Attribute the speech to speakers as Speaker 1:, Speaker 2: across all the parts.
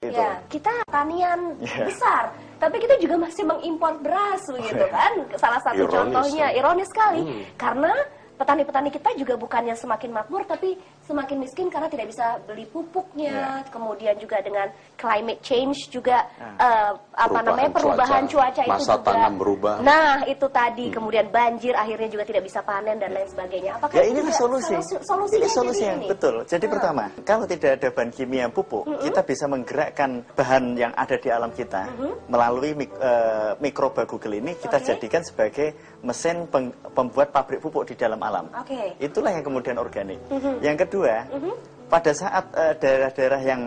Speaker 1: Gitu.
Speaker 2: Ya, kita tanian besar, tapi kita juga masih mengimpor beras begitu kan. Salah satu contohnya ironis sekali, karena petani-petani kita juga bukannya semakin makmur, tapi semakin miskin karena tidak bisa beli pupuknya. Kemudian juga dengan climate change juga perubahan cuaca itu
Speaker 3: masa
Speaker 2: juga.
Speaker 3: tanam berubah.
Speaker 2: Nah, itu tadi kemudian banjir akhirnya juga tidak bisa panen dan lain sebagainya. Apakah
Speaker 1: ya inilah solusinya
Speaker 2: ini?
Speaker 1: Betul. Jadi pertama, kalau tidak ada bahan kimia pupuk, kita bisa menggerakkan bahan yang ada di alam kita melalui mikroba Google ini kita jadikan sebagai mesin pembuat pabrik pupuk di dalam alam. Itulah yang kemudian organik. Yang kedua, pada saat daerah-daerah yang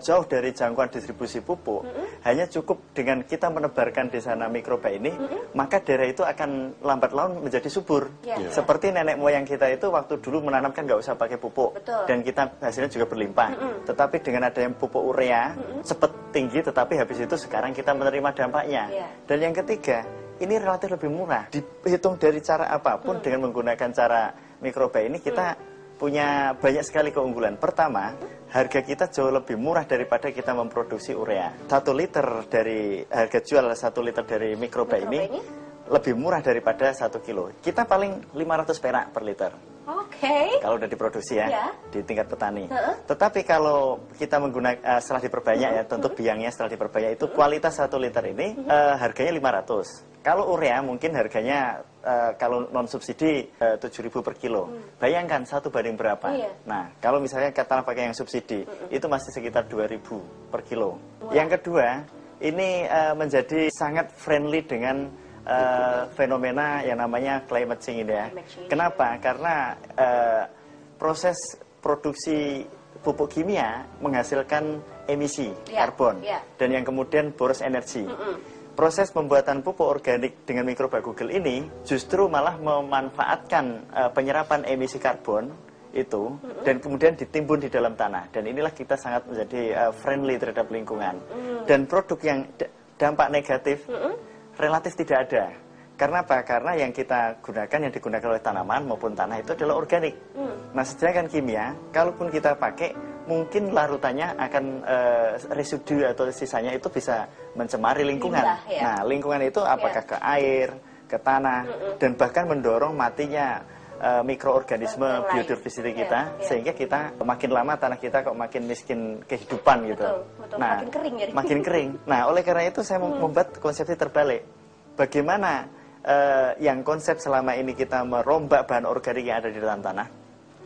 Speaker 1: jauh dari jangkauan distribusi pupuk, hanya cukup dengan kita menebarkan di sana mikroba ini, maka daerah itu akan lambat laun menjadi subur. Seperti nenek moyang kita itu waktu dulu menanamkan nggak usah pakai pupuk, dan kita hasilnya juga berlimpah. Tetapi dengan adanya pupuk urea, cepat tinggi, tetapi habis itu sekarang kita menerima dampaknya. Dan yang ketiga, ini relatif lebih murah. Dihitung dari cara apapun dengan menggunakan cara mikroba ini, kita punya banyak sekali keunggulan. Pertama, harga kita jauh lebih murah daripada kita memproduksi urea. 1 liter dari harga jual 1 liter dari mikroba ini lebih murah daripada 1 kilo. Kita paling 500 perak per liter. Kalau udah diproduksi di tingkat petani. Tetapi kalau kita menggunakan setelah diperbanyak ya, tentu biangnya setelah diperbanyak itu kualitas 1 liter ini harganya 500. Kalau urea mungkin harganya kalau non subsidi 7.000 per kilo. Bayangkan 1 banding berapa. Nah, kalau misalnya katakanlah pakai yang subsidi, itu masih sekitar 2.000 per kilo. Yang kedua, ini menjadi sangat friendly dengan fenomena yang namanya climate change ini ya. Kenapa? Karena proses produksi pupuk kimia menghasilkan emisi karbon dan yang kemudian boros energi. Proses pembuatan pupuk organik dengan mikroba Google ini justru malah memanfaatkan penyerapan emisi karbon itu dan kemudian ditimbun di dalam tanah, dan inilah kita sangat menjadi friendly terhadap lingkungan. Dan produk yang dampak negatif relatif tidak ada. Karena apa? Karena yang kita gunakan, yang digunakan oleh tanaman maupun tanah itu adalah organik. Nah, sedangkan kimia, kalaupun kita pakai, mungkin larutannya akan residu atau sisanya itu bisa mencemari lingkungan. Nah, lingkungan itu apakah ke air, ke tanah, dan bahkan mendorong matinya mikroorganisme biodiversity kita, sehingga kita makin lama tanah kita kok makin miskin kehidupan gitu. Nah, makin kering. Nah, oleh karena itu saya membuat konsepsi terbalik. Bagaimana yang konsep selama ini kita merombak bahan organik yang ada di dalam tanah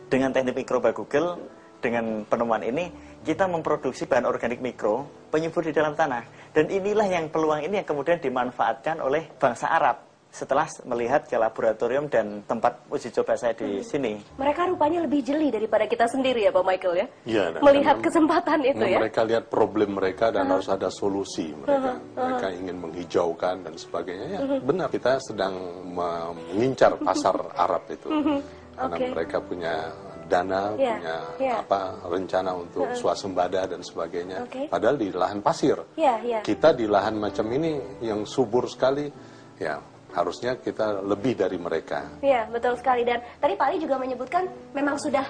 Speaker 1: dengan teknik mikroba Google, dengan penemuan ini kita memproduksi bahan organik mikro penyubur di dalam tanah, dan inilah yang peluang ini yang kemudian dimanfaatkan oleh bangsa Arab setelah melihat ke laboratorium dan tempat uji coba saya di sini.
Speaker 2: Mereka rupanya lebih jeli daripada kita sendiri ya Pak Michael ya?
Speaker 3: Ya,
Speaker 2: melihat kesempatan itu ya?
Speaker 3: Mereka lihat problem mereka dan harus ada solusi mereka. Mereka ingin menghijaukan dan sebagainya. Ya, benar, kita sedang mengincar pasar Arab itu. Karena mereka punya dana, punya rencana untuk swasembada dan sebagainya. Padahal di lahan pasir. Kita di lahan macam ini yang subur sekali, ya harusnya kita lebih dari mereka. Iya,
Speaker 2: betul sekali. Dan tadi Pak Ali juga menyebutkan memang sudah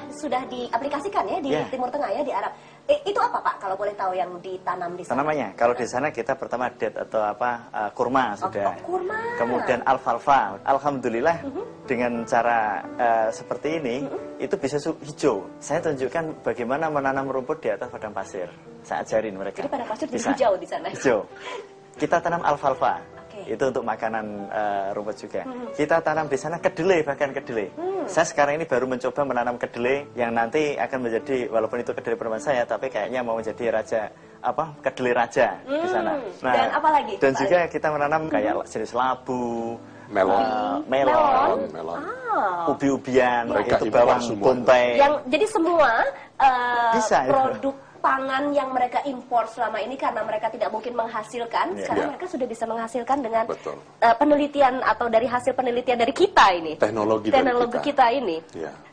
Speaker 2: diaplikasikan ya di Timur Tengah ya, di Arab. Itu apa Pak kalau boleh tahu yang ditanam di sana?
Speaker 1: Tanamannya, kalau di sana kita pertama date atau kurma sudah.
Speaker 2: Kurma.
Speaker 1: Kemudian alfalfa. Alhamdulillah dengan cara seperti ini itu bisa hijau. Saya tunjukkan bagaimana menanam rumput di atas padang pasir. Saya ajarin mereka.
Speaker 2: Jadi padang pasir bisa hijau di sana.
Speaker 1: Hijau. Kita tanam alfalfa. Itu untuk makanan rumput juga. Kita tanam di sana kedelai, bahkan kedelai. Saya sekarang ini baru mencoba menanam kedelai yang nanti akan menjadi, walaupun itu kedelai perempuan saya, tapi kayaknya mau menjadi raja, kedelai raja di sana. Nah,
Speaker 2: dan apa lagi?
Speaker 1: Dan juga kita menanam kayak jenis labu, melon, ubi-ubian, itu bawang bombay.
Speaker 2: Jadi semua
Speaker 1: bisa,
Speaker 2: produk pangan yang mereka impor selama ini karena mereka tidak mungkin menghasilkan, sekarang mereka sudah bisa menghasilkan dengan penelitian atau dari hasil penelitian dari kita ini.
Speaker 3: Teknologi
Speaker 2: kita ini.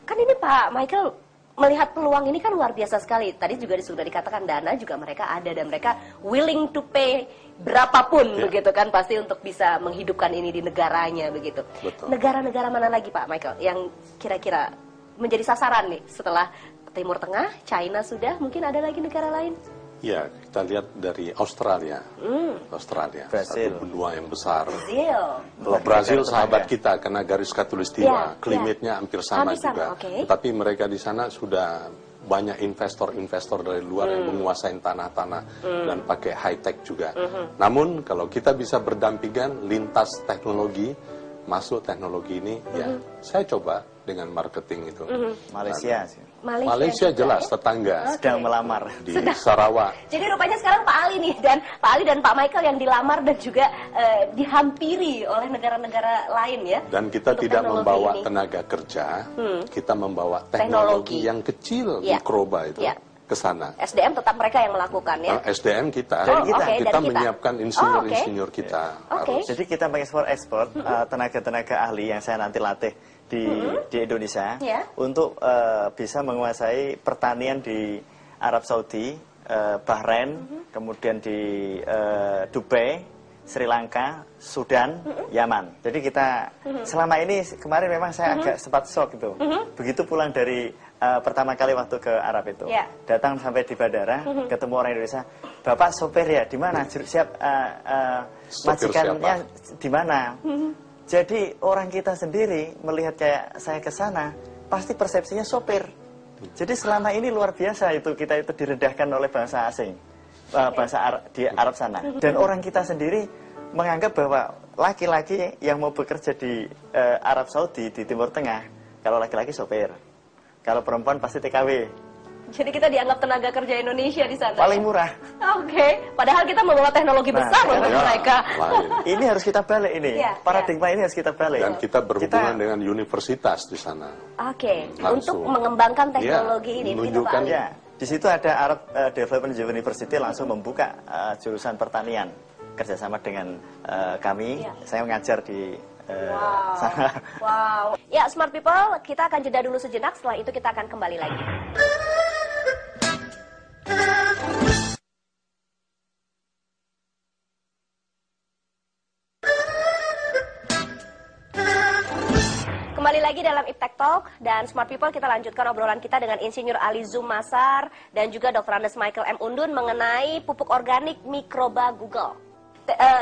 Speaker 2: Kan ini Pak Michael melihat peluang ini kan luar biasa sekali. Tadi juga sudah dikatakan dana juga mereka ada dan mereka willing to pay berapapun begitu kan pasti untuk bisa menghidupkan ini di negaranya begitu. Negara-negara mana lagi Pak Michael yang kira-kira menjadi sasaran nih setelah Timur Tengah, China sudah, mungkin ada lagi negara lain?
Speaker 3: Ya, kita lihat dari Australia. Australia,
Speaker 1: Brasil.
Speaker 3: satu benua yang besar.
Speaker 2: Brazil.
Speaker 3: Brazil sahabat kita karena garis khatulistiwa, klimatnya hampir sama
Speaker 2: Hampir sama,
Speaker 3: juga.
Speaker 2: oke.
Speaker 3: Tapi mereka di sana sudah banyak investor-investor dari luar yang menguasai tanah-tanah dan pakai high tech juga. Namun kalau kita bisa berdampingan lintas teknologi, masuk teknologi ini, ya saya coba dengan marketing itu.
Speaker 1: Malaysia sih.
Speaker 3: Malaysia
Speaker 2: juga,
Speaker 3: jelas
Speaker 2: ya?
Speaker 3: tetangga
Speaker 1: Sedang melamar.
Speaker 3: di Sarawak.
Speaker 2: Jadi rupanya sekarang Pak Ali nih, dan Pak Ali dan Pak Michael yang dilamar dan juga dihampiri oleh negara-negara lain ya.
Speaker 3: Dan kita
Speaker 2: untuk
Speaker 3: tidak
Speaker 2: teknologi
Speaker 3: membawa
Speaker 2: ini.
Speaker 3: tenaga kerja, kita membawa
Speaker 2: Teknologi.
Speaker 3: teknologi yang kecil,
Speaker 2: Ya.
Speaker 3: mikroba itu
Speaker 2: Ya.
Speaker 3: ke sana.
Speaker 2: SDM tetap mereka yang melakukan ya.
Speaker 3: SDM kita,
Speaker 1: Dari kita.
Speaker 2: oke, dari
Speaker 3: kita
Speaker 2: kita.
Speaker 3: menyiapkan insinyur-insinyur kita.
Speaker 2: Oke.
Speaker 3: Harus.
Speaker 1: Jadi kita mengekspor tenaga-tenaga ahli yang saya nanti latih di Indonesia
Speaker 2: Ya.
Speaker 1: untuk bisa menguasai pertanian di Arab Saudi, Bahrain, kemudian di Dubai, Sri Lanka, Sudan, Yaman. Jadi kita selama ini kemarin memang saya agak sempat shock gitu. Begitu pulang dari pertama kali waktu ke Arab itu,
Speaker 2: Ya.
Speaker 1: datang sampai di bandara, ketemu orang Indonesia, Bapak sopir ya, di mana? Siap
Speaker 3: Sopir
Speaker 1: majikannya di mana? Jadi orang kita sendiri melihat kayak saya ke sana, pasti persepsinya sopir. Jadi selama ini luar biasa itu kita itu direndahkan oleh bangsa asing, bangsa di Arab sana. Dan orang kita sendiri menganggap bahwa laki-laki yang mau bekerja di Arab Saudi di Timur Tengah, kalau laki-laki sopir, kalau perempuan pasti TKW.
Speaker 2: Jadi kita dianggap tenaga kerja Indonesia di sana.
Speaker 1: Paling murah.
Speaker 2: Oke. Padahal kita membawa teknologi
Speaker 1: Nah,
Speaker 2: besar untuk
Speaker 3: ya,
Speaker 2: mereka.
Speaker 3: lain.
Speaker 1: Ini harus kita balik ini.
Speaker 2: Iya,
Speaker 1: Paradigma ini harus kita balik.
Speaker 3: Dan kita berhubungan dengan universitas di sana.
Speaker 2: Oke.
Speaker 3: Langsung.
Speaker 2: Untuk mengembangkan teknologi
Speaker 3: Ya,
Speaker 2: ini, begitu Pak
Speaker 3: menunjukkan
Speaker 2: Ali?
Speaker 1: Ya, di situ ada Arab Development University langsung membuka jurusan pertanian kerjasama dengan kami.
Speaker 2: Ya.
Speaker 1: Saya mengajar di
Speaker 2: Wow.
Speaker 1: sana.
Speaker 2: Wow. Ya, Smart People, kita akan jeda dulu sejenak. Setelah itu kita akan kembali lagi. Kembali lagi dalam Iptek Talk dan Smart People, kita lanjutkan obrolan kita dengan Insinyur Ali Zumasar dan juga Dr. Andes Michael M. Undun mengenai pupuk organik mikroba Google.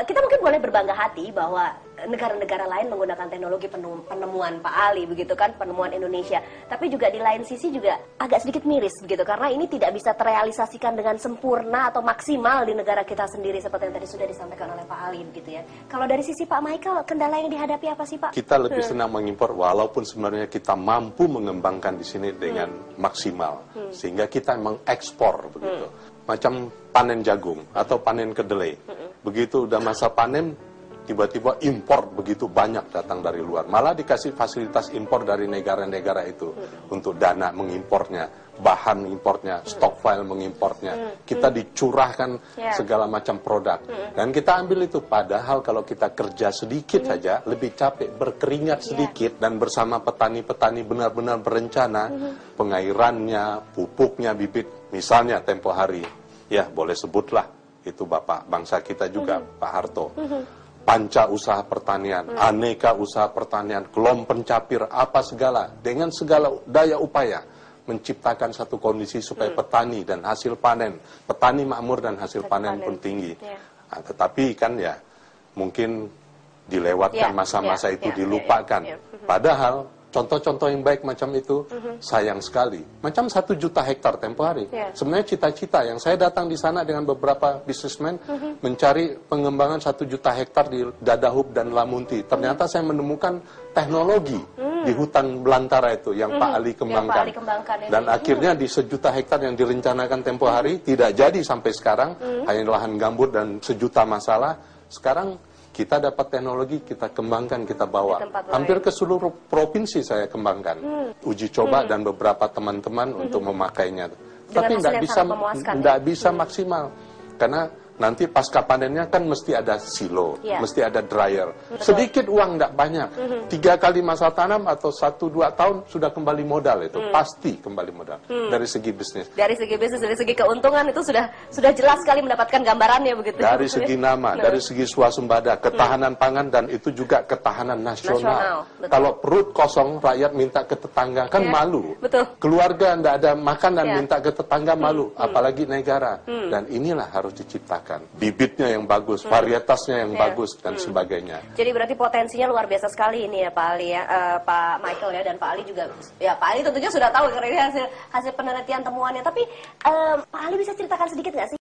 Speaker 2: Kita mungkin boleh berbangga hati bahwa negara-negara lain menggunakan teknologi penemuan Pak Ali begitu kan, penemuan Indonesia. Tapi juga di lain sisi juga agak sedikit miris begitu, karena ini tidak bisa terrealisasikan dengan sempurna atau maksimal di negara kita sendiri seperti yang tadi sudah disampaikan oleh Pak Ali begitu ya. Kalau dari sisi Pak Michael, kendala yang dihadapi apa sih Pak?
Speaker 3: Kita lebih senang mengimpor, walaupun sebenarnya kita mampu mengembangkan di sini dengan maksimal, sehingga kita mengekspor begitu. Macam panen jagung atau panen kedelai. Begitu udah masa panen, tiba-tiba impor begitu banyak datang dari luar. Malah dikasih fasilitas impor dari negara-negara itu untuk dana mengimpornya, bahan importnya, stockpile mengimportnya. Kita dicurahkan segala macam produk. Dan kita ambil itu. Padahal kalau kita kerja sedikit saja, lebih capek, berkeringat sedikit, dan bersama petani-petani benar-benar berencana, pengairannya, pupuknya, bibit. Misalnya tempo hari, ya boleh sebutlah, itu Bapak bangsa kita juga, Pak Harto. Panca usaha pertanian, aneka usaha pertanian, kelom pencapir, apa segala, dengan segala daya upaya menciptakan satu kondisi supaya petani dan hasil panen, petani makmur dan hasil panen pun tinggi. Nah, tetapi kan ya mungkin dilewatkan masa-masa itu, dilupakan. Padahal contoh-contoh yang baik macam itu sayang sekali. Macam 1 juta hektar tempo hari. Sebenarnya cita-cita yang saya datang di sana dengan beberapa bisnismen mencari pengembangan 1 juta hektar di Dadahub dan Lamunti. Ternyata saya menemukan teknologi di hutan belantara itu yang Pak Ali kembangkan. Dan akhirnya di 1 juta hektar yang direncanakan tempo hari tidak jadi sampai sekarang. Hanya lahan gambut dan 1 juta masalah. Sekarang kita dapat teknologi, kita kembangkan, kita bawa. Hampir ke seluruh provinsi saya kembangkan. Uji coba dan beberapa teman-teman untuk memakainya. Tapi tidak bisa maksimal. Karena nanti pasca panennya kan mesti ada silo,
Speaker 2: Yeah.
Speaker 3: mesti ada dryer.
Speaker 2: Betul.
Speaker 3: Sedikit uang tidak banyak. 3 kali masa tanam atau 1-2 tahun sudah kembali modal itu. Pasti kembali modal. Dari segi bisnis.
Speaker 2: Dari segi bisnis, dari segi keuntungan itu sudah jelas sekali mendapatkan gambarannya begitu.
Speaker 3: Dari segi nama, dari segi swasembada, ketahanan pangan, dan itu juga ketahanan nasional.
Speaker 2: Betul.
Speaker 3: Kalau perut kosong, rakyat minta ke tetangga, kan malu.
Speaker 2: Betul.
Speaker 3: Keluarga tidak ada makan dan
Speaker 2: Ya.
Speaker 3: minta ke tetangga, malu. Apalagi negara. Dan inilah harus diciptakan. Bibitnya yang bagus, varietasnya yang bagus, dan sebagainya.
Speaker 2: Jadi berarti potensinya luar biasa sekali ini ya Pak Ali ya, Pak Michael ya, dan Pak Ali juga. Ya Pak Ali tentunya sudah tahu karena ini hasil penelitian temuannya. Tapi Pak Ali bisa ceritakan sedikit nggak sih